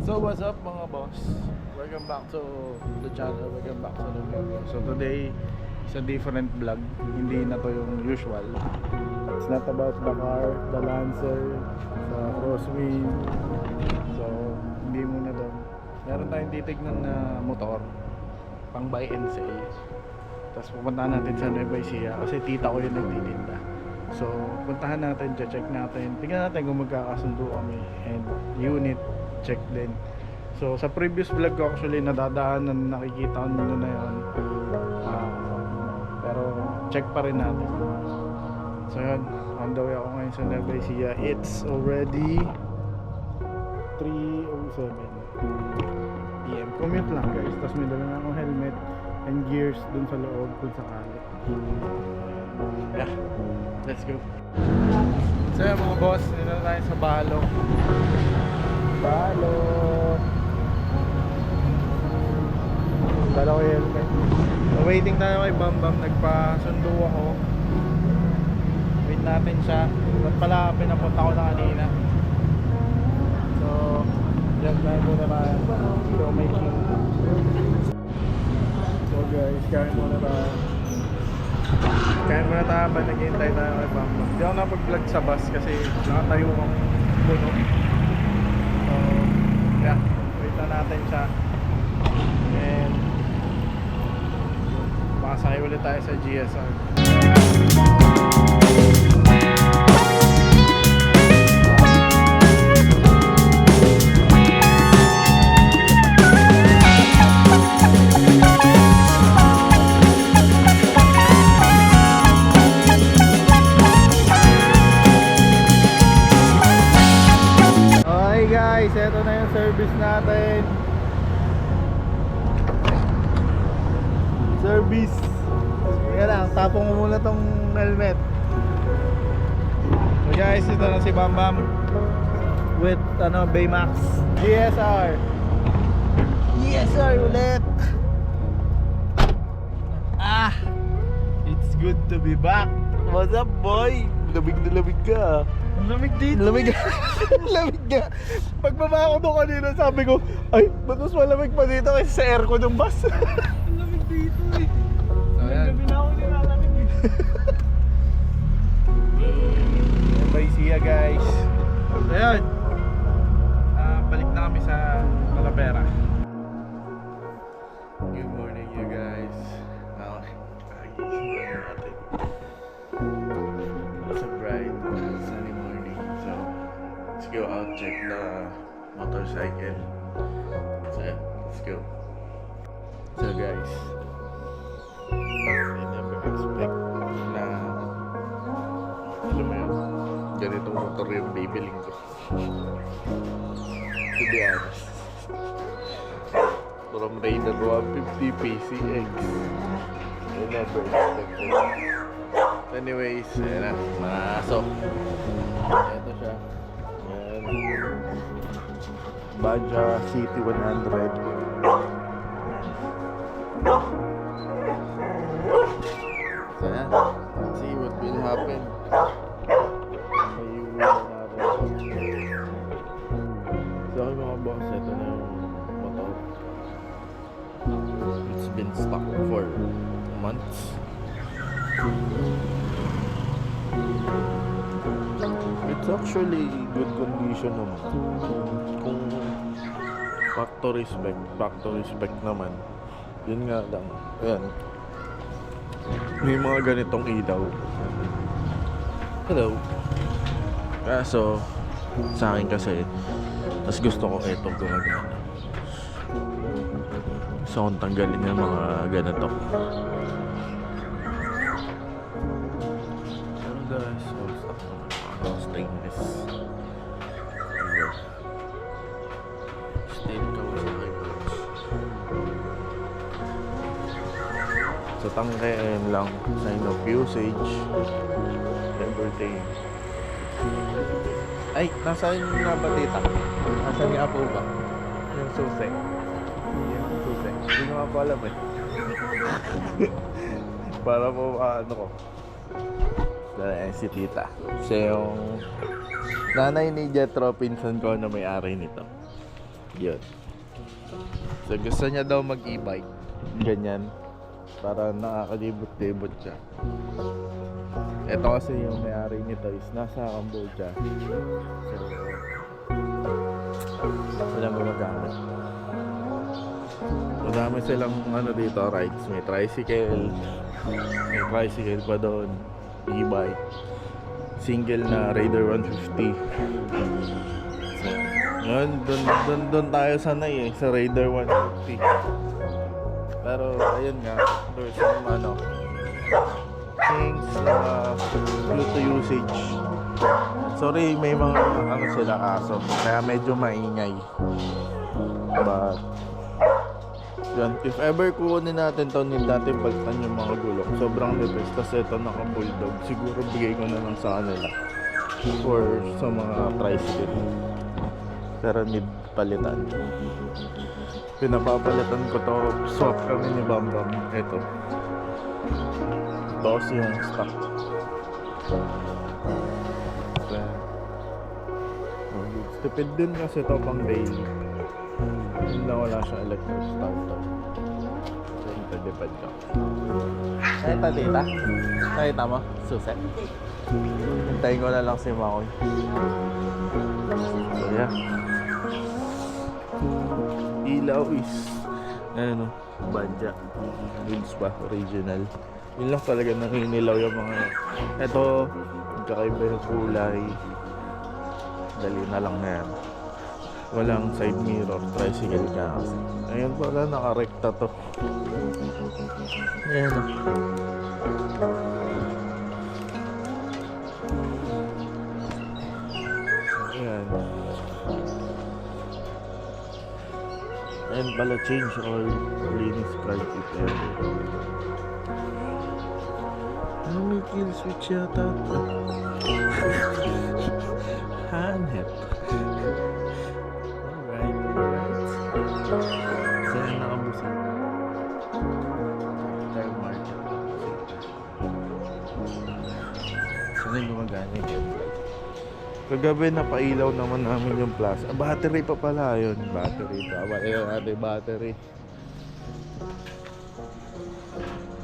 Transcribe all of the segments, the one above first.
So what's up mga boss? Welcome back to the channel, welcome back to the video. So today is a different vlog. Hindi na to yung usual. It's not about the car, the Lancer, the crosswind. So hindi muna doon. Meron tayong titignan na motor pang buy and sell. Tapos pupuntahan natin sa Nueva Ecija kasi tita ko yung nagtitinda. So puntahan natin, check natin, tingnan natin kung magkakasundo kami, and unit check din. So sa previous vlog ko actually nadadaanan, nakikita ko nyo na yun, pero check pa rin natin. So yun, on the way ako ngayon sa Nueva Ecija. It's already 3:07 PM. Commute lang guys, tapos may dala na akong helmet and gears dun sa loob kung sakali. Yeah, let's go. So yun mga boss, dito na tayo sa Balo. Dala ko yung helmet. So waiting tayo kay Bambam, nagpasundo ako. Wait natin siya. Ba't pala pinapunta ko na kanina. So dyan tayo muna tayo. So making. So guys, kain muna tayo. Kain muna tayo ba naghihintay tayo kay Bambam. Hindi ako napag-vlog sa bus kasi nakatayo akong puno. So yeah, wait na natin siya. And makasakay ulit tayo sa GSR. Okay guys, eto na yung service natin. Service. Yan lang, tapong mo muna tong helmet. So guys, ito na si Bambam with Baymax GSR. GSR ulit. It's good to be back. What's up boy? Lamig na lamig ka. Lamig dito. Lamig. Lamig nga. Pagbaba ko doon kanina, sabi ko, ay, ba't mas malamig pa dito kasi sa aircon ng bus. Lamig dito eh. So yan. Gabi na ako nilalamig eh. Nueva Ecija guys. So yan. Balik na kami sa Talavera. Good morning you guys. It's a bright sunny morning. So let's go out check the motorcycle. So yeah, let's go. So guys, I never expect na alam mo yun, ganitong motor yung bibiling ko. To be honest, from Raider 150 PCX, I never expected. Anyways, ayan na, mga aso. Ito siya. Ayan. Baja City 100. So ayan, let's see what will happen. Ayun na natin. So okay mga boss, ito na yung motor. It's been stuck for months. It's actually good condition naman. Kung factory spec naman, yun nga lang. Ayan, may mga ganitong ilaw. Hello. Kaso sa akin kasi, mas gusto ko itong gumagana. So kung tanggalin yung mga ganito. Stainless. Steel cover sa hybrids. Sa tangke, ayun lang, sign of usage, everything. Ay, nasaan yung nabatita? Nasaan yung apo ba? Yung susi. Yung susi. Hindi ko nga po alam eh. Para po ano ko. Dahil si tita. Siya yung nanay ni Jetro, pinsan ko na may-ari nito. Yun. So gusto niya daw mag e-bike. Ganyan. Para nakakalibot-libot siya. Ito kasi yung may-ari nito is nasa Cambodia. So walang gumagamit. Madami silang ano dito rides. May tricycle. May tricycle pa doon. E-bike. Single na Raider 150. So, yun, doon tayo sanay sa Raider 150. Pero ayun nga, there's some things due to usage. Sorry, may mga sila aso, kaya medyo maingay. But yun, if ever kukunin natin to, hindi natin palitan yung mga gulong. Sobrang nipis kasi ito naka-bulldog. Siguro bigay ko na lang sa kanila or sa mga tricycle. Pero need palitan. Pinapapalitan ko to, swap kami ni Bambam. Ito. Ito kasi yung stock. Stupid din kasi ito pang daily. Hindi na wala siya electric starter. So yung talipad ka. Nakita tita? Nakita mo? Suset. Hintayin ko na lang si Makoy. So yeah. Ilaw is ano, badya. Wheels pa, original. Yun lang talaga naninilaw yung mga ito, magkakaiba yung kulay. Dali na lang na yan. Walang side mirror, tricycle ka kasi. Ayun pala, nakarekta to. Ayan o. Ayan. Ayan pala, change all linis carpet. Ano may kill switch yata ito? Hanep. Alright. Saan nakabusin? Tire market. Saan yung gumagana yung headlight? Kagabi napailaw naman namin yung plaza. Battery pa pala yun. Battery pa. Ayan natin battery.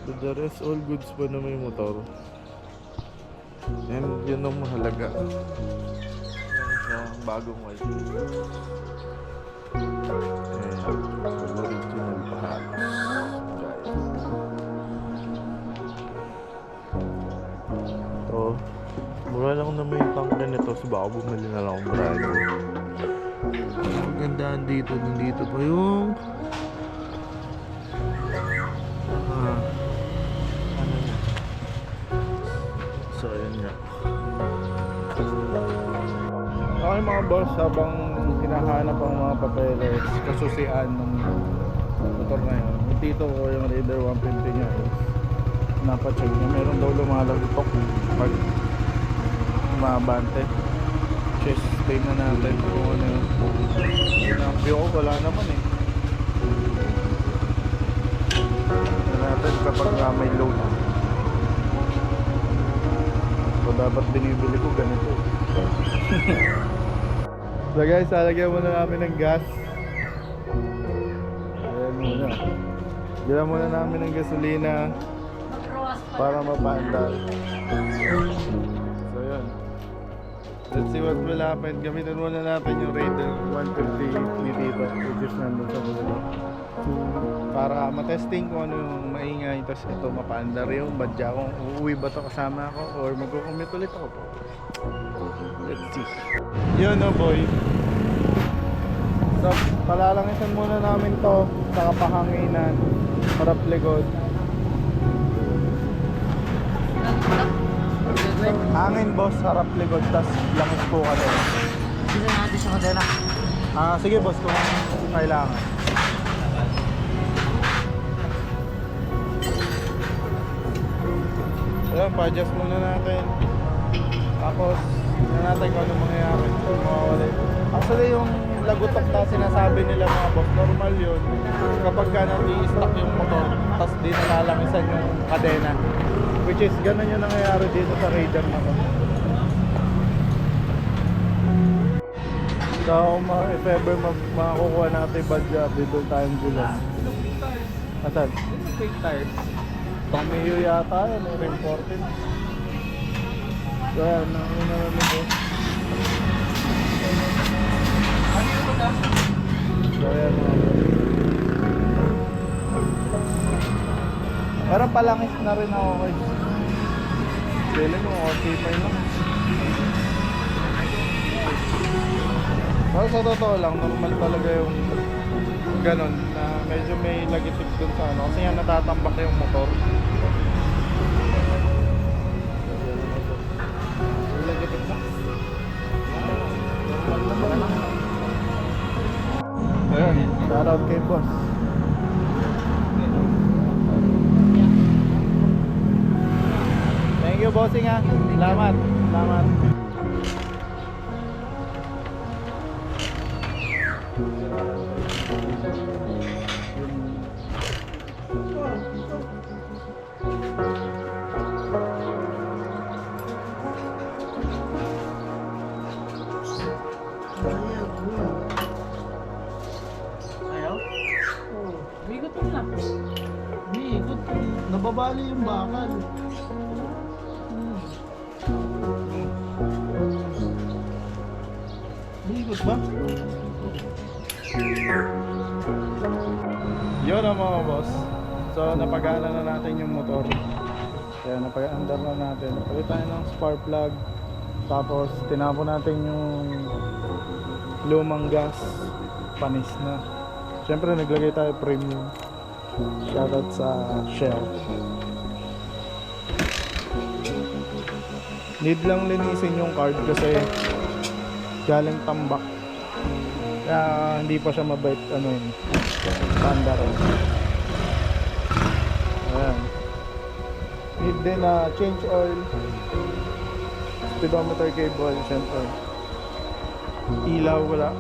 But the rest, all goods pa na may motor. And yun ang mahalaga. Sa bagong wife. And original pa halos. Ito, mura lang naman yung tangka nito. So baka bumili na lang akong brand. Ang gandaan dito. Nandito pa yung so ayun nga. Okay mga boss, habang hinahanap ang mga papeles, kasusian ng motor na yun, yung tito ko yung Raider 150 niya, napacheck niya, meron daw lumalagutok pag umabante. Chest stay na natin kung ano yun. Pinakbyo ko, wala naman eh. Natin kapag may load. So dapat binibili ko ganito. So guys, lalagyan muna namin ng gas. Ayan muna. Lagyan muna namin ng gasolina para mapandal. So yun. Let's see what will happen. Gamitin muna natin yung Raider 150 ni Tito, which is nandun sa dulo, para matesting kung ano yung maingay. Tapos ito mapaandar yung badya kung uuwi ba to kasama ako or mag-commute ulit ako po. Let's see. Yun o boy. So palalangisan muna namin to sa kapahanginan, harap likod. Hangin boss, harap likod, tas langis po ka din. Sino natin sa kadena? Sige boss, kung kailangan. Ayan, pa-adjust muna natin. Tapos, tignan natin kung ano mangyayari. Mawawala. Actually, yung lagutok na sinasabi nila mga boss, normal yun. Kapag ka nag-i-stock yung motor, tapos di nalalangisan yung kadena. Which is, ganun yung nangyayari dito sa Raider na to. So if ever makakukuha natin badya, bibili tayong gulong. Asan? Fake tires. Pamiyo yata yun, imported. So yan, nauna namin po. So yan mga boss. Parang palangis na rin ako guys. Feeling mo, okay pa yun. Pero sa totoo lang, normal talaga yung ganon na medyo may lagitik dun sa ano. Kasi yan natatambak yung motor. May lagitik na. Ayan, shoutout kay boss. Thank you bossing ha. Salamat. Salamat. Ayaw? Oo. Bigot mo lang. Ikot. Nababali yung bakal. Ikot ba? Yun ang mga boss. So napagana na natin yung motor. Kaya napag-andar na natin. Palit tayo ng spark plug. Tapos tinapon natin yung lumang gas. Panis na. Siyempre naglagay tayo premium. Shoutout sa Shell. Need lang linisin yung card kasi galing tambak. Kaya hindi pa siya mabait ano yun. Tanda rin. Ayan. Need din na change oil. Speedometer cable, syempre. Ilaw wala.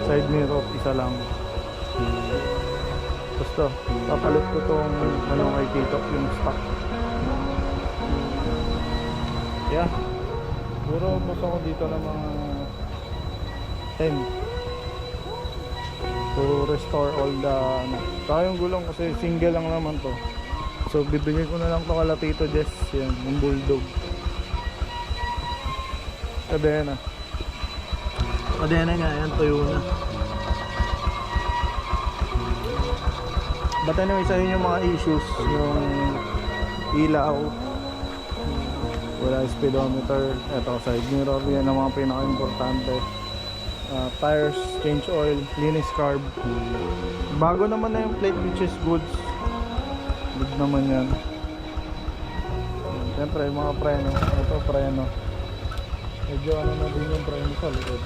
Side mirror isa lang. Basta papalit ko tong ano kay Tito yung stock. Yeah. Siguro mas ako dito ng mga 10 to restore all the ano. Saka yung gulong kasi single lang naman to. So bibigay ko na lang to kala Tito Jess. Yan, yung bulldog. Kadena. Kadena nga yan, tuyo na. But anyway, isa yun yung mga issues. Yung ilaw, wala speedometer, eto side mirror, yan ang mga pinaka-importante. Tires, change oil, linis carb. Bago naman na yung plate which is goods. Good naman yan. Siyempre yung mga preno, ito preno. Medyo ano na din yung preno sa likod.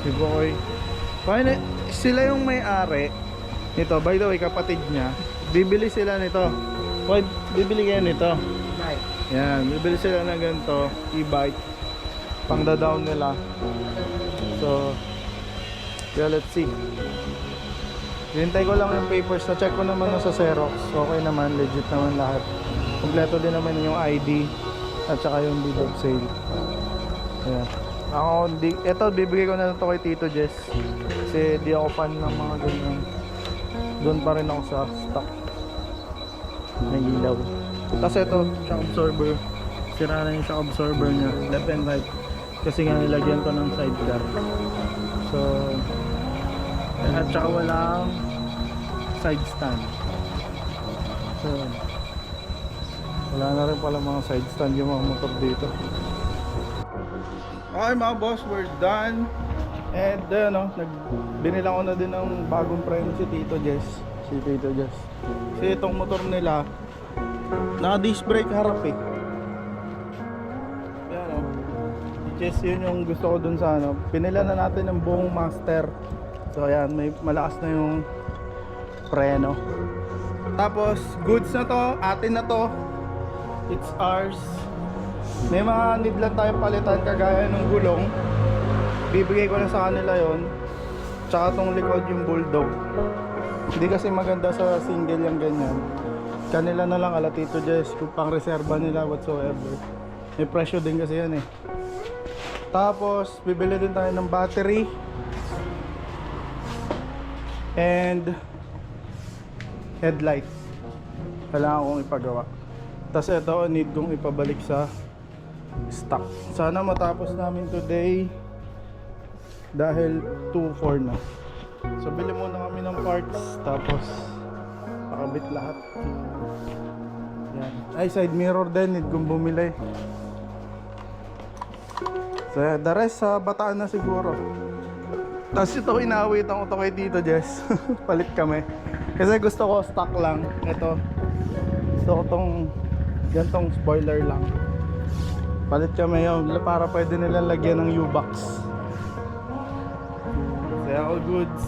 Si Boy. Paano, sila yung may-ari nito. By the way, kapatid niya. Bibili sila nito. Boy, bibili kayo nito. Yan, bibili sila ng ganito, e-bike. Pang da-down nila. So, yeah, let's see. Hintay ko lang yung papers. Na-check ko naman na sa Xerox. Okay naman, legit naman lahat. Kompleto din naman yung ID at saka yung deed of sale. Ayan. Ako, ito bibigay ko na lang to kay Tito Jess. Kasi di ako fan ng mga ganyan. Doon pa rin ako sa stock. May ilaw. Tapos ito, shock absorber. Sira na yung shock absorber niya, left and right. Kasi nga nilagyan ko ng sidecar. So, at saka walang side stand. So, wala na rin pala mga side stand yung mga motor dito. Okay mga boss, we're done. And binila ko na din ng bagong preno si Tito Jess. Kasi itong motor nila naka disc brake harap eh. Yan o. Which is yun yung gusto ko dun sa ano. Pinila na natin ng buong master. So ayan, may malakas na yung preno. Tapos goods na to, atin na to. It's ours. May mga need lang tayong palitan kagaya ng gulong. Bibigay ko na sa kanila yon. Tsaka tong likod yung bulldog. Hindi kasi maganda sa single yung ganyan. kanila na lang ala Tito Jess kung pang reserva nila whatsoever. May presyo din kasi yan eh. Tapos bibili din tayo ng battery and headlights. Kailangan kong ipagawa. Tapos ito need kong ipabalik sa stock. Sana matapos namin today dahil 2-4 na. So bili muna kami ng parts tapos pakabit lahat. Yan. Ay, side mirror din need kong bumili. So the rest sa Bataan na siguro. Tapos ito inaawitan ko to kay Tito Jess. Palit kami. Kasi gusto ko stock lang. Ito. Gusto ko tong gantong spoiler lang. Palit kami yun para pwede nila lagyan ng U-box. So all goods.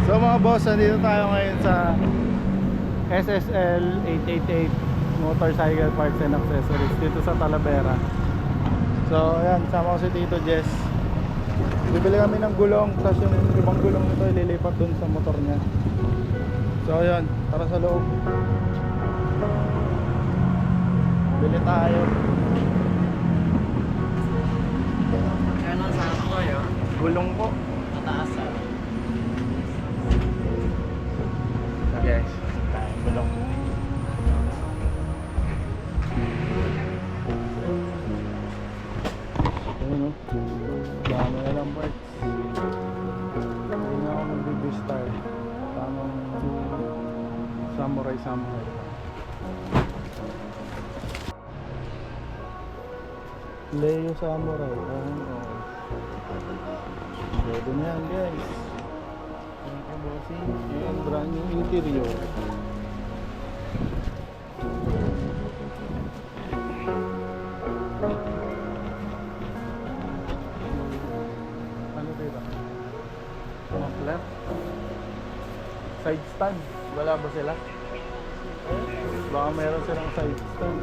So mga boss, nandito tayo ngayon sa SSL 888 Motorcycle Parts and Accessories dito sa Talavera. So ayan, sama ko si Tito Jess. Bibili kami ng gulong, tapos yung ibang gulong nito ililipat dun sa motor niya. So ayan, tara sa loob. Bili tayo. Ano sa ako yun? Gulong po. Mataas ah. Yes. Gulong. Ayun o. Dami na lang parts. Hindi na ako mag-B-star. Tamang samurai. Leo Samurai. Pwede na yan guys. Ayan, brand new interior. Ano dito? Muffler? Side stand? Wala ba sila? Baka meron silang side stand.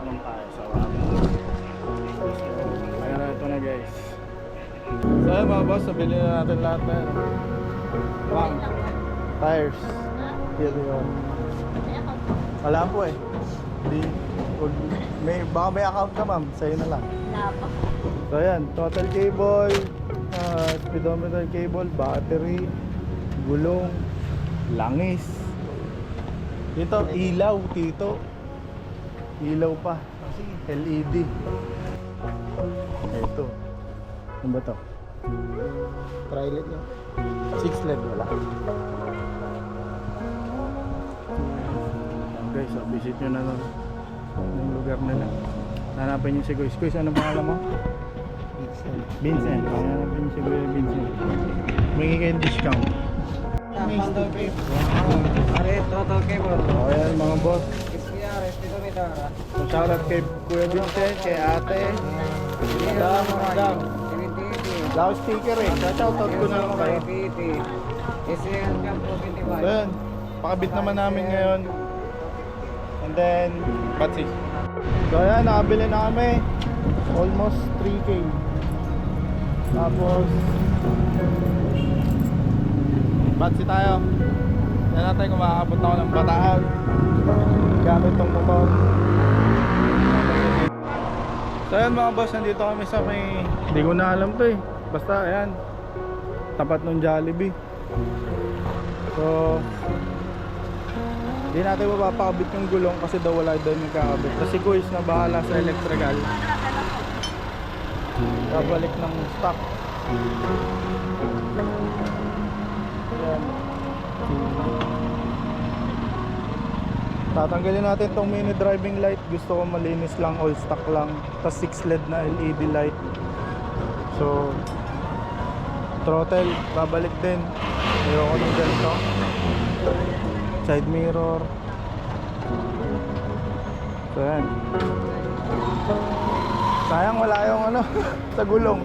Anong tayo sa wala? Ayan na, ito na guys. So ayun mga boss, nabili na natin lahat na yan. Bang! Tires. Dito yun. Wala po eh. Baka may account ka ma'am, sa'yo na lang. So ayan, total cable, speedometer cable, battery, gulong, langis. Dito, ilaw, Tito. Ilaw pa. LED. Ito. Ano ba to? Tri-LED yun. 6 LED wala. Guys, so visit nyo na nun yung lugar nila. Hanapin nyo si Guys. Guys, anong pangalan mo? Vincent. Hanapin nyo si Vincent. May kayo discount. Total cable. O ayan mga boss. SPR, speedometer. So shoutout kay Kuya Vincent, kay ate. Madam. Loud speaker eh. Shoutout ko na lang kayo. SL Camp So 25. yun, pakabit naman namin ngayon. And then, that's it. So ayan, nakabili na kami. Almost 3K. Tapos, batsi tayo. Yan natin kung makakabot ako ng Bataan gamit tong motor. So ayan mga boss, nandito kami sa may, hindi ko na alam to eh. Basta ayan, tapat ng Jollibee. So hindi natin mapapakabit yung gulong kasi daw wala daw nagkakabit. Kasi Guys na bahala sa electrical. Babalik ng stock. Ayan. Tatanggalin natin tong mini driving light. Gusto ko malinis lang, all stock lang. Tapos 6 LED na LED light. So throttle, babalik din. Ayoko ng ganito. Side mirror. So yan. Sayang wala yung ano sa gulong.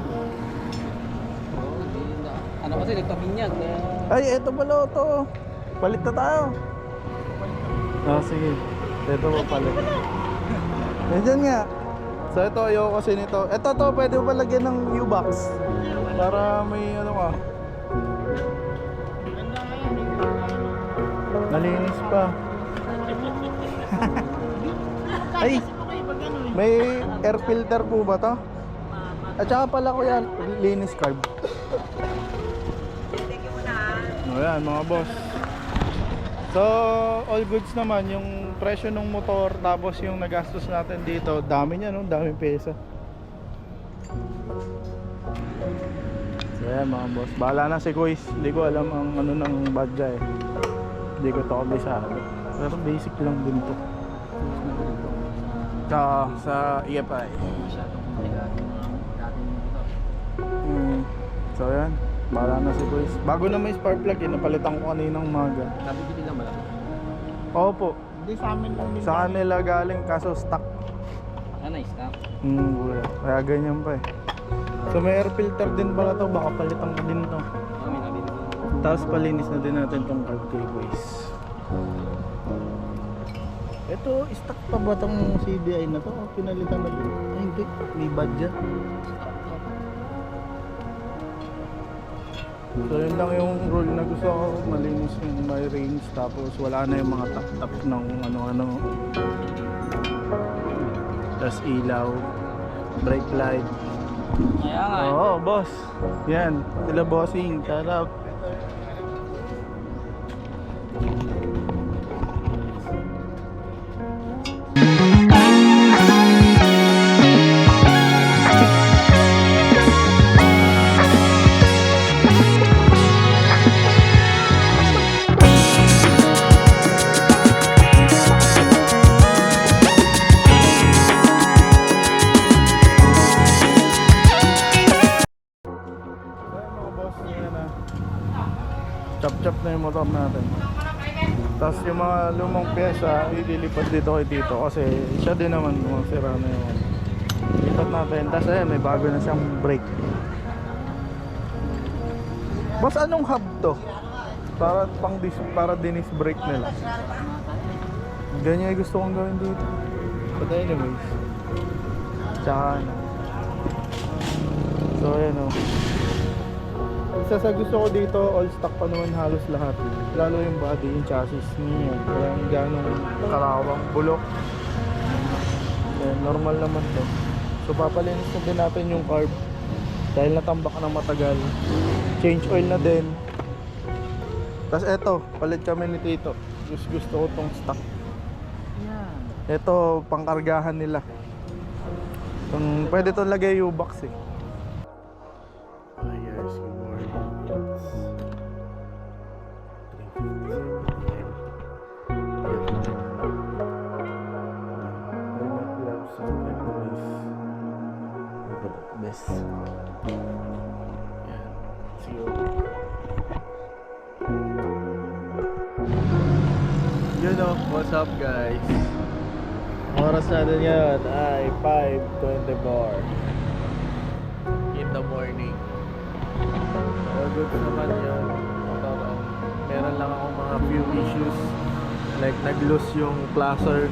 Ano kasi nagpabinyag na. Ay, eto pala ito. Palit na tayo. Ah, sige. Ito pa palit. Nandiyan nga. So ito, ayoko kasi nito. Ito to, pwede mo pa lagyan ng U-box. Para may ano ka. Nalinis pa. Ay, may air filter po ba to? At saka pala ko yan, linis carb. O yan mga boss. So, all goods naman. Yung presyo ng motor, tapos yung nagastos natin dito, dami niya, no? Daming pesa. So yan mga boss. Bahala na si Kuis. Hindi ko alam ang ano ng badya eh. Hindi ko to kabisado. Pero basic lang din to. Sa EFI. So yan. Bahala na si Kuis. Bago na may spark plug eh. Napalitan ko kaninang umaga. Nabibili lang ba? Opo. Hindi sa amin lang din. Sa kanila galing kaso stock. Nice na. Wala. Kaya ganyan pa eh. So may air filter din pala to. Baka palitan ko din to. Kami nabibili. Tapos palinis na din natin tong carb kay Kuis. Ito, stock pa ba tong CDI na to? O pinalitan na din? Ay hindi. May badya. So yun lang yung rule na gusto ko, malinis yung may range, tapos wala na yung mga tap-tap ng ano-ano. Tapos ilaw, brake light. Kaya nga. Oo, boss. Yan, sila bossing, shout out. Chop-chop na yung motor natin. Tapos yung mga lumang pyesa ililipat dito kay Tito kasi siya din naman sira na yung lipat natin. Tapos ayan, may bago na siyang brake. Boss, anong hub to? Para dinis brake nila. Ganyan yung gusto kong gawin dito. But anyways, tsaka ano. So ayan o. Isa sa gusto ko dito, all stock pa naman halos lahat. Lalo yung body, yung chassis niya. Walang ganong karawang bulok. Normal naman to. So papalinis na din natin yung carb. Dahil natambak na matagal. Change oil na din. Tapos eto, palit kami ni Tito. Gusto ko tong stock. Ito, pangkargahan nila. Pwede to lagay yung box eh. Hi guys, good morning. Best. Yan. See you. You know, what's up guys? Oras natin ngayon ay 5:24 in the morning. So good naman yung motor. Meron lang akong mga few issues, like nag-loose yung cluster.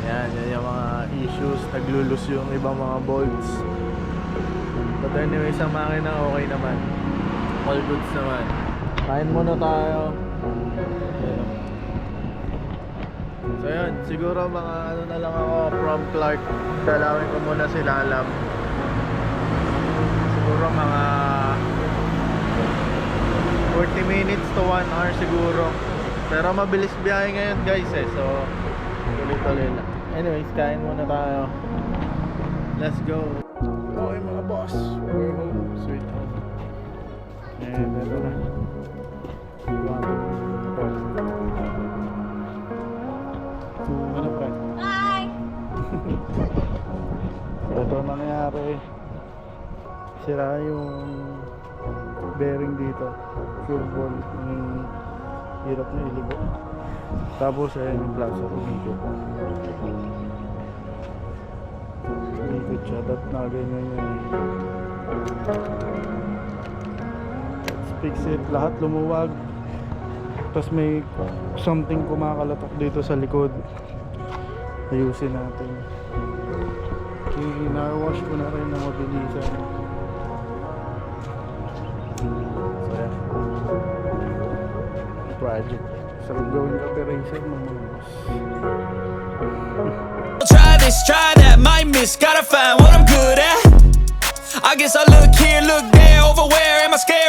Yan yung mga issues. Nag-loose yung ibang mga bolts. But anyway, sa makina okay naman. All goods naman. Kain muna tayo. So yun, siguro mga ano na lang ako from Clark. Dalawin ko muna si Lalam. Siguro mga 40 minutes to 1 hour siguro. Pero mabilis biyahe ngayon guys eh. So tuloy-tuloy lang. Anyways, kain muna tayo. Let's go. Okay mga boss, we're home. Sweet home. And ito na. Ano pa? Hi! Ito nangyari. Sira yung bearing dito. Sure ball. Yung hirap na iligo. Tapos ayun yung plaza umikot. Umikot siya. That na ganyan yun. Let's fix it. Lahat lumuwag. Tapos may something kumakalatok dito sa likod. Ayusin natin. Kina-wash ko na rin na mabilisan. So yeah. Project. Sarap gawin ka racer mga boss. Try this, try that, might miss, gotta find what I'm good at. I guess I look here, look there, over where am I scared?